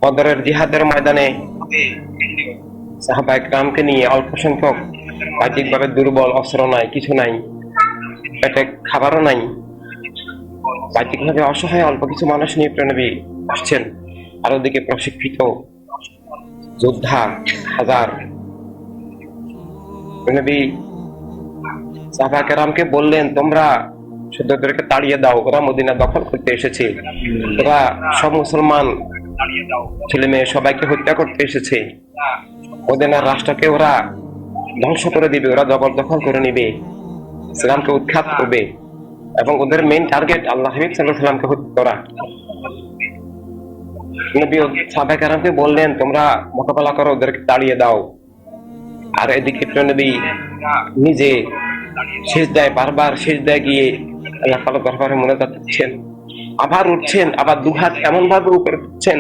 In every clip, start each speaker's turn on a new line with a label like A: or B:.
A: বদরের জিহাদের ময়দানে সাহাবা একরামকে নিয়ে অল্প সংখ্যক বাহ্যিকভাবে দুর্বল, অস্ত্র নাই, কিছু নাই, পেটে খাবারও নাই, বাহ্যিকভাবে অসহায় অল্প কিছু মানুষ নিয়ে প্রেনবী আসছেন। আর ওদিকে প্রশিক্ষিত যোদ্ধা হাজার। প্রেনবী সাহাবা কেরামকে বললেন, তোমরা সৈন্যদেরকে তাড়িয়ে দাও, ওরা মদিনা দখল করতে এসেছে, ওরা সব মুসলমান ছেলে মেয়ে সবাইকে হত্যা করতে এসেছে, মদিনার রাষ্ট্রকে ওরা ধ্বংস করে দিবে, ওরা জবরদখল করে নিবে, ইসলামকে উৎখাত করবে, এবং ওদের মেইন টার্গেট আল্লাহ হাবিব সাল্লাল্লাহু আলাইহি ওয়াসাল্লামকে হত্যা করা। নবী সাহাবা কেরামকে বললেন, তোমরা মোকাবেলা করো, ওদেরকে তাড়িয়ে দাও। আর এদিকে নবী নিজে সিজদায়, বারবার সিজদায় গিয়ে আল্লাহ তাআলার দরবারে মুনাজাত করছেন, আবার উঠছেন, আবার দুহাত এমন ভাবে উপরে তুলছেন,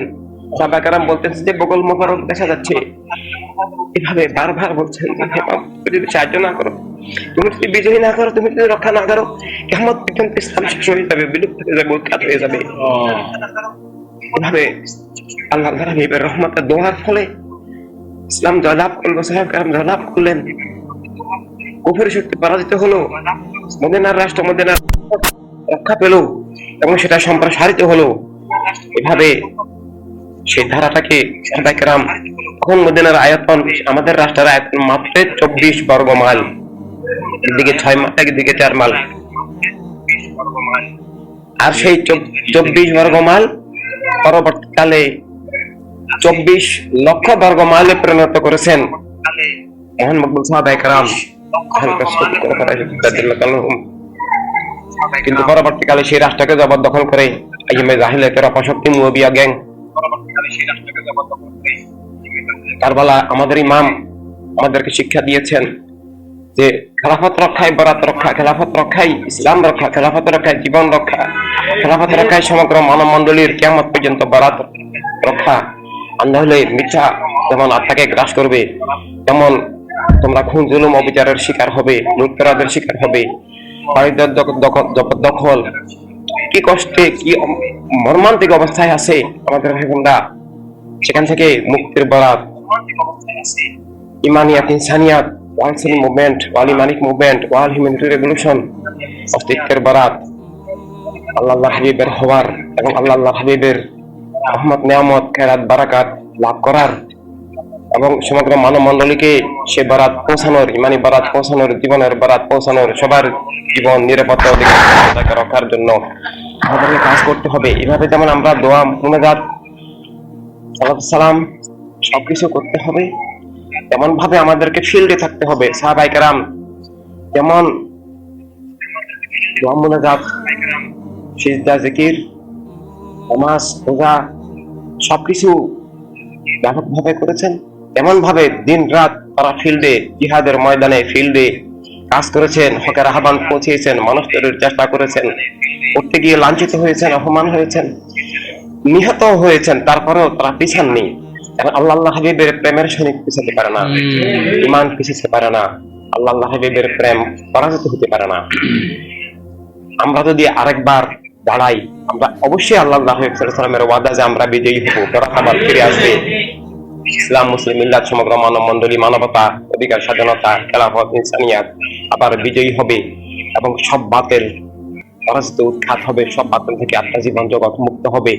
A: সাহাবা কেরাম বলতেন যে বগল মোবারক দেখা যাচ্ছে। এভাবে বারবার বলছেন, তুমি যদি সাহায্য না করো, তুমি যদি বিজয়ী না করো, তুমি যদি রক্ষা না করো, কিয়ামত পর্যন্ত ইসলাম শেষ হয়ে যাবে, বিলুপ্ত হয়ে যাবে, উৎখাত হয়ে যাবে। এভাবে আল্লাহ হাবিবের রহমতের দোয়ার ফলে ইসলাম জয়লাভ করলো, সাহাবা কেরাম জয়লাভ করলেন, কুফরের শক্তি পরাজিত হলো, মদিনার রাষ্ট্র, মদিনার রক্ষা পেল এবং সেটা সম্প্রসারিত হলো। এভাবে সেই ধারাটাকে সাহাবা কেরাম, তখন মদিনার আয়তন, আমাদের রাষ্ট্রের আয়তন মাত্র 24 বর্গ মাইল, একদিকে 6 মাইল, একদিকে 4 মাইল, আর সেই 24 বর্গ মাইল পরবর্তীকালে 24 লক্ষ বর্গ মাইলে পরিণত করেছেন মহান মকবুল সাহাবা কেরাম। কিন্তু পরবর্তীকালে সেই রাষ্ট্রকে জবরদখল করে আইএমএ জাহিলিয়াতের অপশক্তি মুয়াবিয়া গ্যাং কারবালা, আমাদের ইমাম আমাদেরকে শিক্ষা দিয়েছেন যে খেলাফত রক্ষায় বরাত রক্ষা, খেলাফত রক্ষায় ইসলাম রক্ষা, খেলাফত রক্ষায় জীবন রক্ষা, খেলাফত রক্ষায় সমগ্র মানব মণ্ডলীর কিয়ামত পর্যন্ত বরাত রক্ষা। আল্লাহ হলে মিথ্যা যেমন আত্মাকে গ্রাস করবে, তেমন তোমরা খুন জুলুম অবিচারের শিকার হবে, লুটতরাজের শিকার হবে, বাড়িদের দখল, কি কষ্টে, কি মর্মান্তিক অবস্থায় আছে আমাদের ভাই বোনরা, সেখান থেকে মুক্তির বরাত। ইমানিয়াত, ইনসানিয়াত, ওয়ার্ল্ড সিভিল মুভমেন্ট, ওয়ার্ল্ড ইমানিক মুভমেন্ট, ওয়ার্ল্ড হিউম্যানিটি রেভলিউশন, অস্তিত্বের বরাত, আল্লাহ হাবিবের হওয়ার এবং আল্লাহ হাবিবের রহমত, নিয়ামত, খেরাত, বারাকাত লাভ করার এবং সমগ্র মানব মণ্ডলীকে সে বরাত পৌঁছানোর, ইমানি বরাত পৌঁছানোর, জীবনের বরাত পৌঁছানোর, সবার জীবন নিরাপত্তা অধিকার রক্ষার জন্য আমাদেরকে কাজ করতে হবে। এভাবে যেমন আমরা দোয়া, মুনাজাত, সালাম সবকিছু করতে হবে, তেমন ভাবে আমাদেরকে ফিল্ডে থাকতে হবে। সাহাবায়ে কেরাম যেমন দোয়া, মুনাজাত, সিজদা, জিকির, নামাজ, রোজা সবকিছু ব্যাপকভাবে করেছেন, তেমন ভাবে দিন রাত তারা ফিল্ডে, জিহাদের ময়দানে, ফিল্ডে কাজ করেছেন, হকের আহ্বান পৌঁছেছেন, মানুষ তৈরির চেষ্টা করেছেন, করতে গিয়ে লাঞ্ছিত হয়েছেন, অপমান হয়েছেন, নিহত হয়েছেন, তারপরেও তারা পিছাননি। আল্লাহ হাবিবের প্রেমের সৈনিক পিছাতে পারে না, ইমান পিছাতে পারে না, আল্লাহ হাবিবের প্রেম পরাজিত হতে পারে না। আমরা যদি আরেকবার দাঁড়াই, আমরা অবশ্যই আল্লাহ হাবিব সাল্লাল্লাহু আলাইহি ওয়াসাল্লামের ওয়াদা যে আমরা বিজয়ী হব, তারা আবার ফিরে আসবে। ইসলাম, মুসলিম মিল্লাত, সমগ্র মানব মণ্ডলী, মানবতা, অধিকার, স্বাধীনতা, খেলাফত, ইনসানিয়াত আবার বিজয়ী হবে এবং সব বাতিল পরাজিত, উৎখাত হবে, সব বাতিল থেকে আত্মজীবন জগৎ মুক্ত হবে।